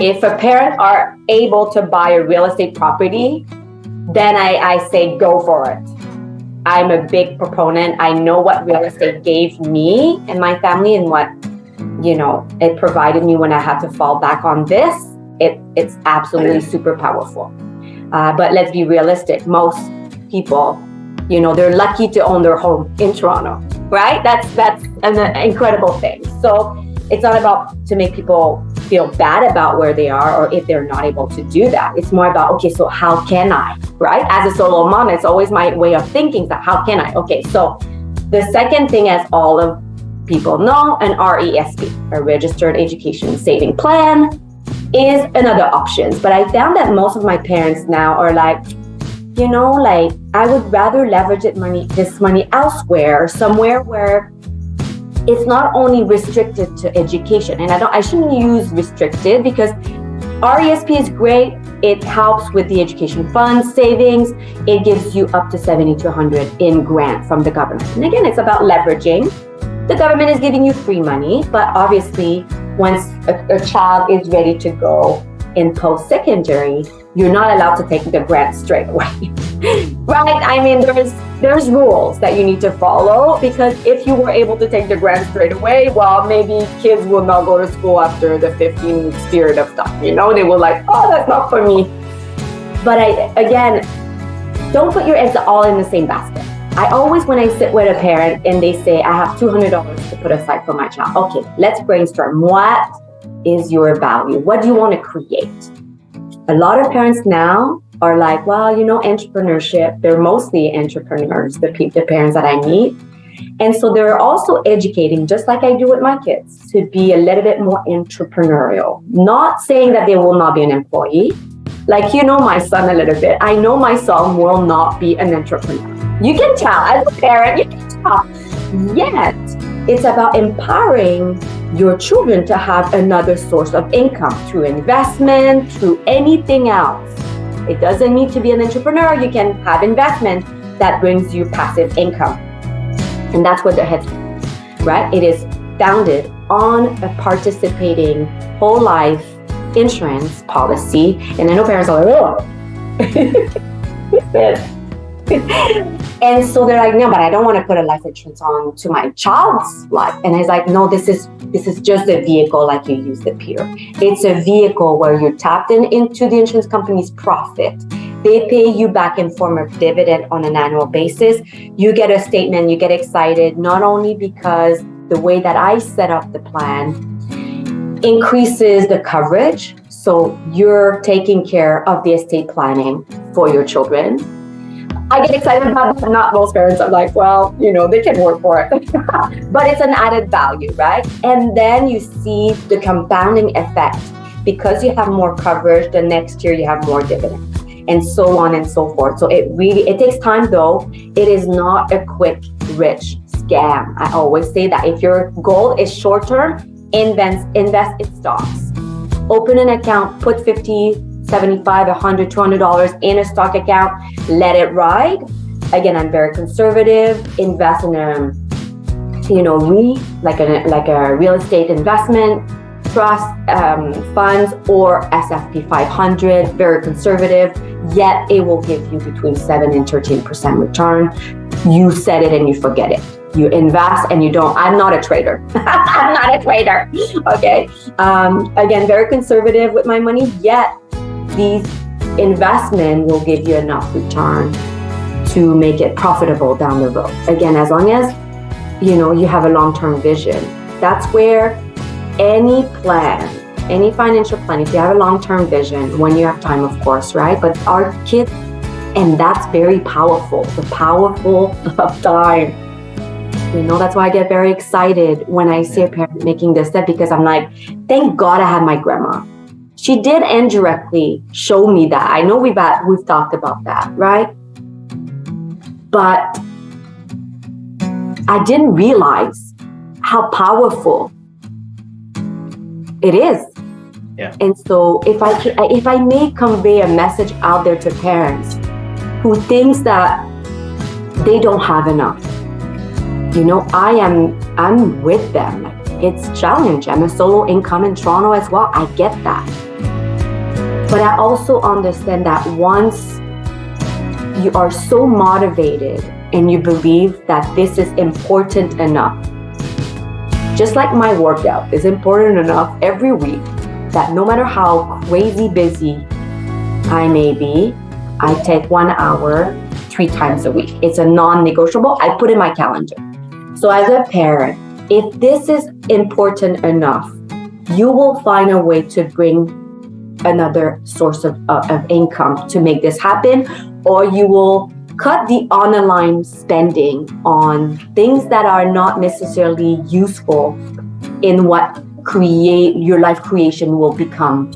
If a parent are able to buy a real estate property, then I say go for it. I'm a big proponent. I know what real estate gave me and my family and what, it provided me when I had to fall back on this. It's absolutely super powerful. But let's be realistic. Most people, they're lucky to own their home in Toronto, right? That's an incredible thing. So it's not about to make people feel bad about where they are or if they're not able to do that. It's more about, okay, so how can I, right? As a solo mom, it's always my way of thinking that how can I? Okay, so the second thing, as all of people know, an RESP, a Registered Education Saving Plan, is another option. But I found that most of my parents now are like, I would rather leverage this money elsewhere, somewhere where it's not only restricted to education. And I shouldn't use restricted because RESP is great. It helps with the education fund savings. It gives you up to 70 to 100 in grant from the government. And again, it's about leveraging. The government is giving you free money, but obviously once a child is ready to go in post-secondary, you're not allowed to take the grant straight away. Right? I mean, there's rules that you need to follow, because if you were able to take the grant straight away, well, maybe kids will not go to school after the 15-week period of time. They will like, oh, that's not for me. But again, don't put your eggs all in the same basket. I always, when I sit with a parent and they say, I have $200 to put aside for my child. Okay, let's brainstorm. What is your value? What do you want to create? A lot of parents now are like, well, entrepreneurship, they're mostly entrepreneurs, the parents that I meet. And so they're also educating, just like I do with my kids, to be a little bit more entrepreneurial. Not saying that they will not be an employee. Like, my son a little bit. I know my son will not be an entrepreneur. You can tell, as a parent, you can tell. Yet, it's about empowering your children to have another source of income through investment, through anything else. It doesn't need to be an entrepreneur. You can have investment that brings you passive income. And that's what their heads, right? It is founded on a participating whole life insurance policy. And I know parents are like, oh. And so they're like, no, but I don't want to put a life insurance on to my child's life. And I was like, no, this is just a vehicle like you use the peer. It's a vehicle where you're tapped into the insurance company's profit. They pay you back in form of dividend on an annual basis. You get a statement, you get excited, not only because the way that I set up the plan increases the coverage. So you're taking care of the estate planning for your children. I get excited about that. Not most parents are like, well, they can work for it. But it's an added value, right? And then you see the compounding effect. Because you have more coverage, the next year you have more dividends, and so on and so forth. So it takes time though. It is not a quick, rich scam. I always say that if your goal is short-term, invest in stocks. Open an account, put $50, $75, $100, $200 in a stock account, let it ride. Again, I'm very conservative. Invest in like a real estate investment trust funds or S&P 500. Very conservative. Yet it will give you between 7 and 13% return. You set it and you forget it. You invest and you don't. I'm not a trader. I'm not a trader. Okay. Again, very conservative with my money. Yet these investment will give you enough return to make it profitable down the road. Again, as long as you have a long-term vision. That's where any plan, any financial plan, if you have a long-term vision, when you have time, of course, right? But our kids, and that's very powerful, the powerful of time. That's why I get very excited when I see a parent making this step, because I'm like, thank God I have my grandma. She did indirectly show me that. I know we've talked about that, right? But I didn't realize how powerful it is. Yeah. And so if I may convey a message out there to parents who thinks that they don't have enough, I'm with them. It's a challenge. I'm a solo income in Toronto as well. I get that. But I also understand that once you are so motivated and you believe that this is important enough, just like my workout is important enough every week, that no matter how crazy busy I may be, I take 1 hour 3 times a week. It's a non-negotiable. I put in my calendar. So as a parent, if this is important enough, you will find a way to bring another source of income to make this happen, or you will cut the on-the-line spending on things that are not necessarily useful in what your life creation will become,